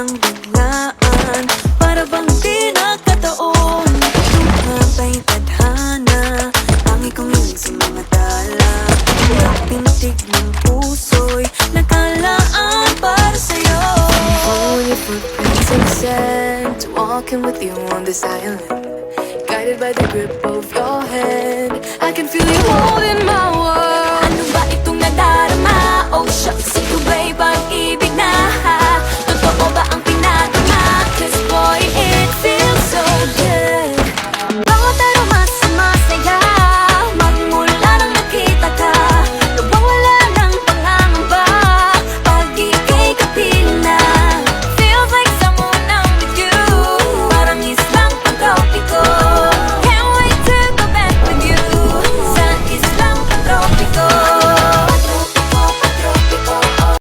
ng biglaan, para bang di nagkataon. Tumabay tadhana, ang ikong hiling sa mga tala. Ang pintig ng puso'y nakalaan para sa'yo. Following your footprints and sand, walking with you on this island, guided by the grip of your hand. I can feel you holding my world. Ano ba itong nadarama? Oh shucks, ito ba'y pag-ibig na?